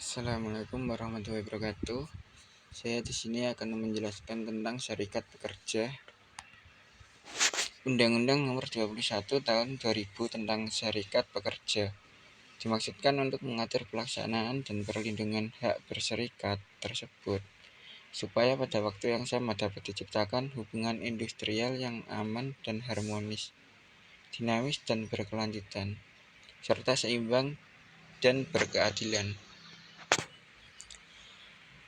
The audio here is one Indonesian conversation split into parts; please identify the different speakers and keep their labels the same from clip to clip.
Speaker 1: Assalamualaikum warahmatullahi wabarakatuh. Saya di sini akan menjelaskan tentang Serikat Pekerja. Undang-Undang Nomor 21 Tahun 2000 tentang Serikat Pekerja dimaksudkan untuk mengatur pelaksanaan dan perlindungan hak berserikat tersebut, supaya pada waktu yang sama dapat diciptakan hubungan industrial yang aman dan harmonis, dinamis dan berkelanjutan, serta seimbang dan berkeadilan.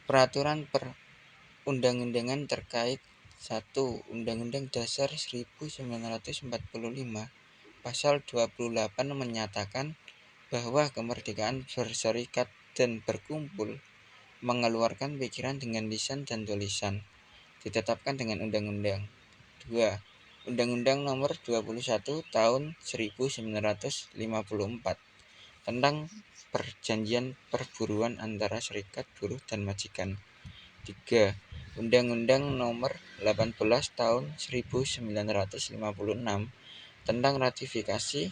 Speaker 1: Peraturan perundang-undangan terkait 1. Undang-Undang Dasar 1945 Pasal 28 menyatakan bahwa kemerdekaan berserikat dan berkumpul, mengeluarkan pikiran dengan lisan dan tulisan, ditetapkan dengan undang-undang. 2. Undang-Undang Nomor 21 Tahun 1954 tentang Perjanjian Perburuan antara Serikat Buruh dan Majikan. 3. Undang-Undang Nomor 18 Tahun 1956 tentang ratifikasi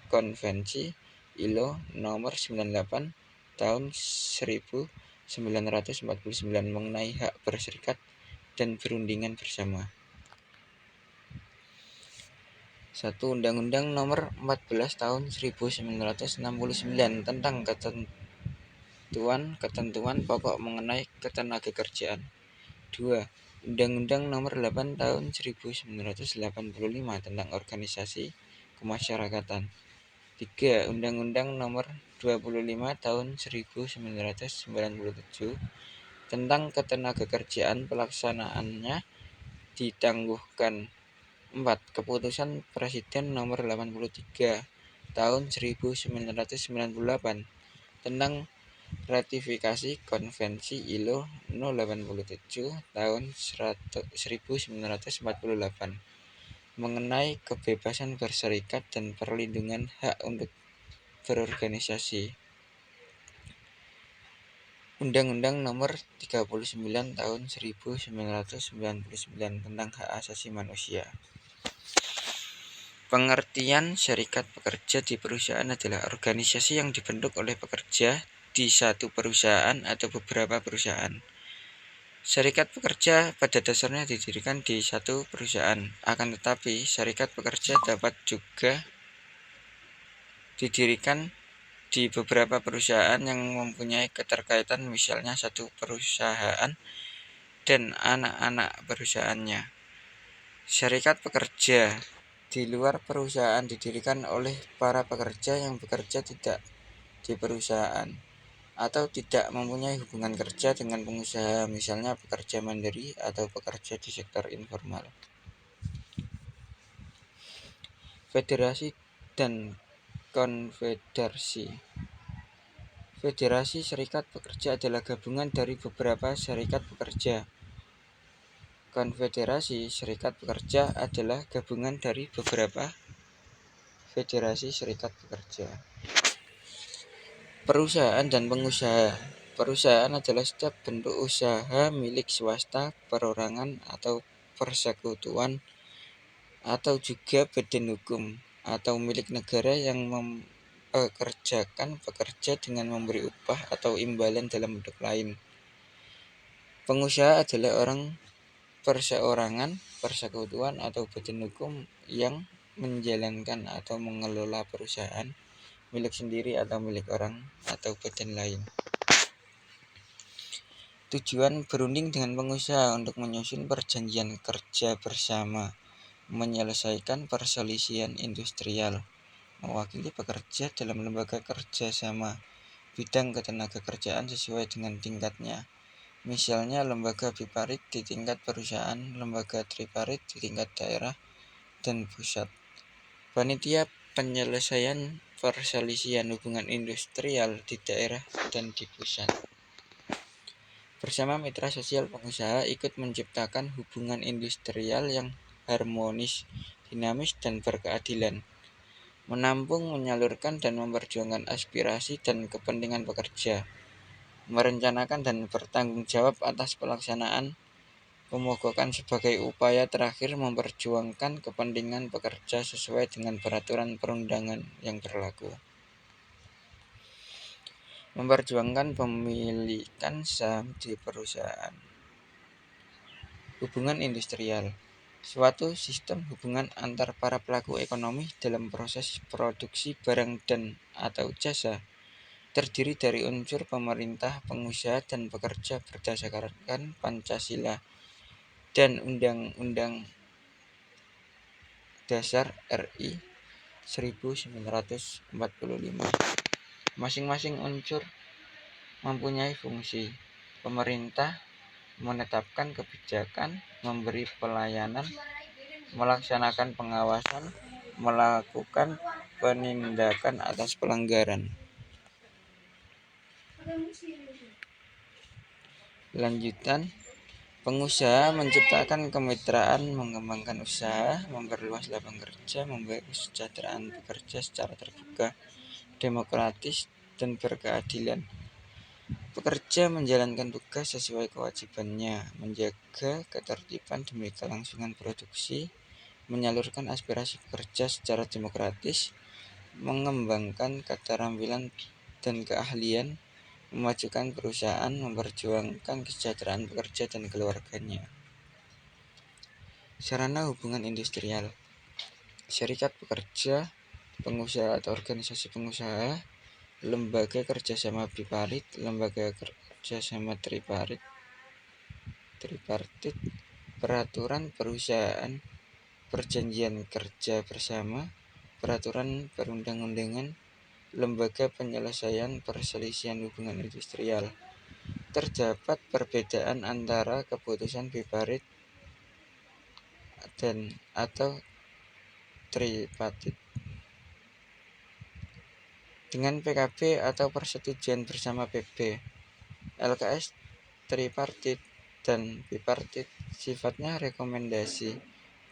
Speaker 1: Konvensi ILO Nomor 98 Tahun 1949 mengenai hak berserikat dan berundingan bersama. 1. Undang-Undang Nomor 14 Tahun 1969 tentang ketentuan pokok mengenai ketenagakerjaan. 2. Undang-Undang Nomor 8 Tahun 1985 tentang organisasi kemasyarakatan. 3. Undang-Undang Nomor 25 Tahun 1997 tentang ketenagakerjaan, pelaksanaannya ditangguhkan. 4. Keputusan Presiden Nomor 83 Tahun 1998 tentang ratifikasi Konvensi ILO No. 87 Tahun 1948 mengenai kebebasan berserikat dan perlindungan hak untuk berorganisasi. Undang-Undang Nomor 39 Tahun 1999 tentang Hak Asasi Manusia. Pengertian serikat pekerja di perusahaan adalah organisasi yang dibentuk oleh pekerja di satu perusahaan atau beberapa perusahaan. Serikat pekerja pada dasarnya didirikan di satu perusahaan, akan tetapi serikat pekerja dapat juga didirikan di beberapa perusahaan yang mempunyai keterkaitan, misalnya satu perusahaan dan anak-anak perusahaannya. Serikat pekerja di luar perusahaan didirikan oleh para pekerja yang bekerja tidak di perusahaan atau tidak mempunyai hubungan kerja dengan pengusaha, misalnya pekerja mandiri atau pekerja di sektor informal. Federasi dan konfederasi. Federasi serikat pekerja adalah gabungan dari beberapa serikat pekerja. Konfederasi serikat pekerja adalah gabungan dari beberapa federasi serikat pekerja. Perusahaan dan pengusaha. Perusahaan adalah setiap bentuk usaha milik swasta, perorangan, atau persekutuan, atau juga badan hukum atau milik negara yang mempekerjakan pekerja dengan memberi upah atau imbalan dalam bentuk lain. Pengusaha adalah orang perseorangan, persekutuan, atau badan hukum yang menjalankan atau mengelola perusahaan milik sendiri atau milik orang atau badan lain. Tujuan berunding dengan pengusaha untuk menyusun perjanjian kerja bersama, menyelesaikan perselisihan industrial, mewakili pekerja dalam lembaga kerja sama bidang ketenagakerjaan sesuai dengan tingkatnya, misalnya lembaga biparit di tingkat perusahaan, lembaga triparit di tingkat daerah dan pusat, panitia penyelesaian perselisihan hubungan industrial di daerah dan di pusat. Bersama mitra sosial pengusaha ikut menciptakan hubungan industrial yang harmonis, dinamis, dan berkeadilan, menampung, menyalurkan, dan memperjuangkan aspirasi dan kepentingan pekerja, merencanakan dan bertanggung jawab atas pelaksanaan pemogokan sebagai upaya terakhir memperjuangkan kepentingan pekerja sesuai dengan peraturan perundangan yang berlaku. memperjuangkan pemilikan saham di perusahaan. Hubungan industrial, suatu sistem hubungan antar para pelaku ekonomi dalam proses produksi barang dan atau jasa, terdiri dari unsur pemerintah, pengusaha, dan pekerja berdasarkan Pancasila dan Undang-Undang Dasar RI 1945. Masing-masing unsur mempunyai fungsi. Pemerintah menetapkan kebijakan, memberi pelayanan, melaksanakan pengawasan, melakukan penindakan atas pelanggaran. Lanjutan, pengusaha menciptakan kemitraan, mengembangkan usaha, memperluas lapangan kerja, memberi kesejahteraan pekerja secara terbuka, demokratis, dan berkeadilan. Pekerja menjalankan tugas sesuai kewajibannya, menjaga ketertiban demi kelangsungan produksi, menyalurkan aspirasi pekerja secara demokratis, mengembangkan keterampilan dan keahlian, memajukan perusahaan, memperjuangkan kesejahteraan pekerja dan keluarganya. Sarana hubungan industrial, serikat pekerja, pengusaha atau organisasi pengusaha, lembaga kerjasama biparit, lembaga kerjasama tripartit, peraturan perusahaan, perjanjian kerja bersama, peraturan perundang-undangan, lembaga penyelesaian perselisihan hubungan industrial. Terdapat perbedaan antara keputusan biparit dan atau tripartit dengan PKB atau persetujuan bersama PB. LKS tripartit dan bipartit sifatnya rekomendasi,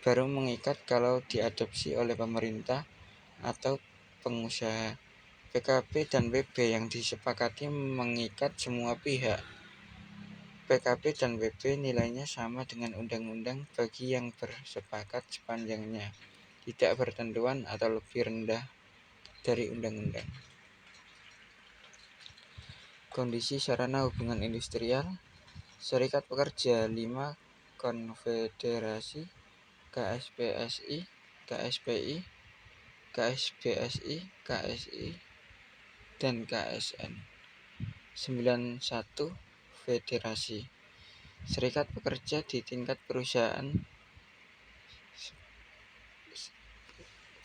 Speaker 1: baru mengikat kalau diadopsi oleh pemerintah atau pengusaha. PKB dan PB yang disepakati mengikat semua pihak. PKB dan PB nilainya sama dengan undang-undang bagi yang bersepakat sepanjangnya tidak bertentuan atau lebih rendah dari undang-undang. Kondisi sarana hubungan industrial, serikat pekerja 5, konfederasi, KSPSI, KSPI, KSBSI, KSI, dan KSN. 91, federasi. Serikat pekerja di tingkat perusahaan,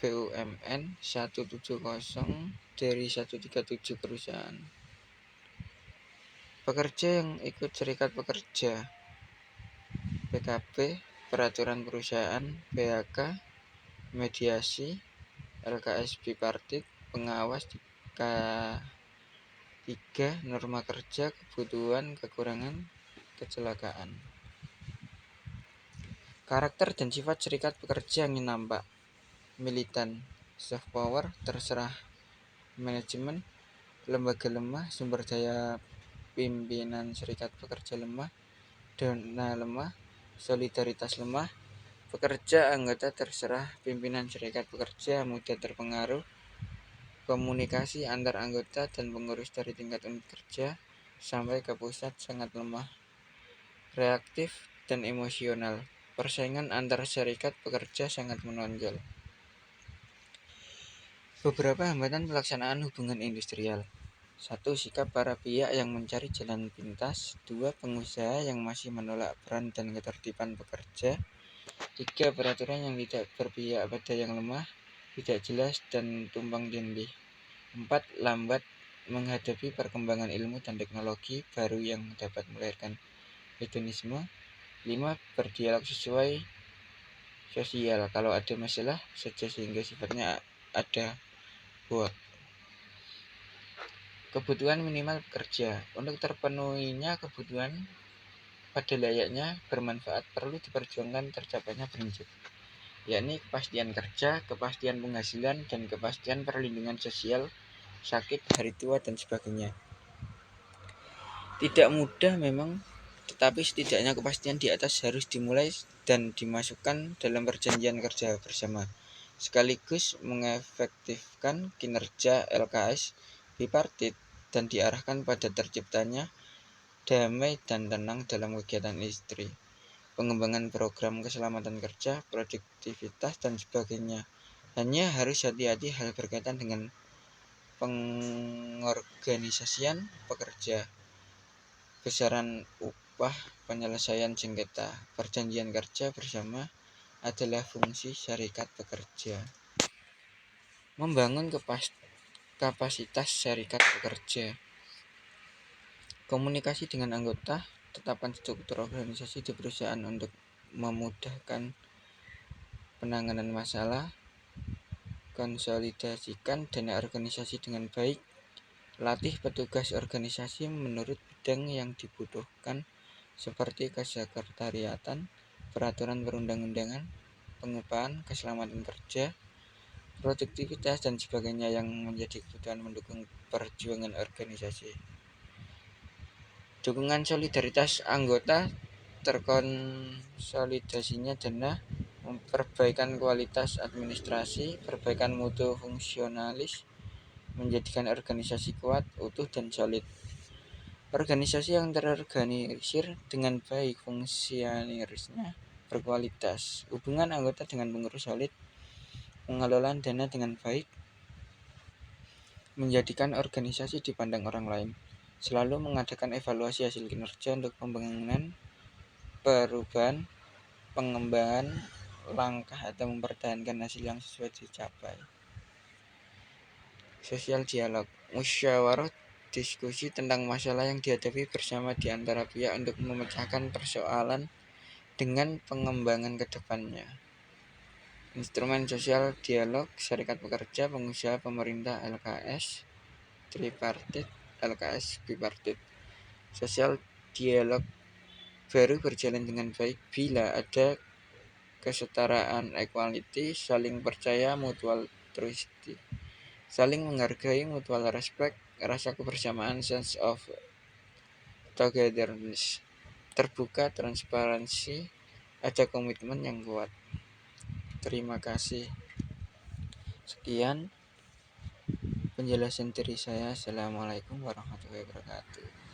Speaker 1: BUMN 170 dari 137 perusahaan. Pekerja yang ikut serikat pekerja, PKB, peraturan perusahaan, PHK, mediasi, LKS bipartit, pengawas, K3, norma kerja, kebutuhan, kekurangan, kecelakaan. Karakter dan sifat serikat pekerja yang nampak: militan, soft power, terserah, manajemen, lembaga lemah, sumber daya pimpinan serikat pekerja lemah, dana lemah, solidaritas lemah, pekerja anggota terserah pimpinan serikat pekerja mudah terpengaruh, komunikasi antar anggota dan pengurus dari tingkat unit kerja sampai ke pusat sangat lemah, reaktif dan emosional, persaingan antar serikat pekerja sangat menonjol. Beberapa hambatan pelaksanaan hubungan industrial. 1. Sikap para pihak yang mencari jalan pintas. 2. Pengusaha yang masih menolak peran dan ketertiban pekerja. 3. Peraturan yang tidak berpihak pada yang lemah, tidak jelas, dan tumpang tindih. 4. Lambat menghadapi perkembangan ilmu dan teknologi baru yang dapat melahirkan hedonisme. 5. Berdialog sesuai sosial kalau ada masalah saja sehingga sifatnya ada buat. Kebutuhan minimal pekerja. Untuk terpenuhinya kebutuhan pada layaknya bermanfaat perlu diperjuangkan tercapainya prinsip, yakni kepastian kerja, kepastian penghasilan, dan kepastian perlindungan sosial, sakit, hari tua, dan sebagainya. Tidak mudah memang, tetapi setidaknya kepastian di atas harus dimulai dan dimasukkan dalam perjanjian kerja bersama, sekaligus mengefektifkan kinerja LKS bipartit dan diarahkan pada terciptanya damai dan tenang dalam kegiatan industri, pengembangan program keselamatan kerja, produktivitas, dan sebagainya. Hanya harus hati-hati hal berkaitan dengan pengorganisasian pekerja, besaran upah, penyelesaian sengketa, perjanjian kerja bersama adalah fungsi syarikat pekerja. Membangun kapasitas syarikat pekerja. Komunikasi dengan anggota, tetapkan struktur organisasi di perusahaan untuk memudahkan penanganan masalah, konsolidasikan dana organisasi dengan baik, latih petugas organisasi menurut bidang yang dibutuhkan seperti kesekretariatan, peraturan perundang-undangan, pengupahan, keselamatan kerja, produktivitas, dan sebagainya yang menjadi kebutuhan mendukung perjuangan organisasi. Dukungan solidaritas anggota, terkonsolidasinya dana, perbaikan kualitas administrasi, perbaikan mutu fungsionalis, menjadikan organisasi kuat, utuh, dan solid. Organisasi yang terorganisir dengan baik, fungsionarisnya berkualitas, hubungan anggota dengan pengurus solid, pengelolaan dana dengan baik, menjadikan organisasi dipandang orang lain, selalu mengadakan evaluasi hasil kinerja untuk pembangunan, perubahan, pengembangan, langkah atau mempertahankan hasil yang sesuai dicapai. Sosial dialog, musyawarah diskusi tentang masalah yang dihadapi bersama di antara pihak untuk memecahkan persoalan dengan pengembangan ke depannya. Instrumen sosial dialog, serikat pekerja, pengusaha, pemerintah, LKS, tripartit, LKS, bipartit. Sosial dialog baru berjalan dengan baik bila ada kesetaraan, equality, saling percaya, mutual trust, saling menghargai, mutual respect, rasa kebersamaan, sense of togetherness, terbuka, transparansi, ada komitmen yang kuat. Terima kasih. Sekian penjelasan dari saya. Assalamualaikum warahmatullahi wabarakatuh.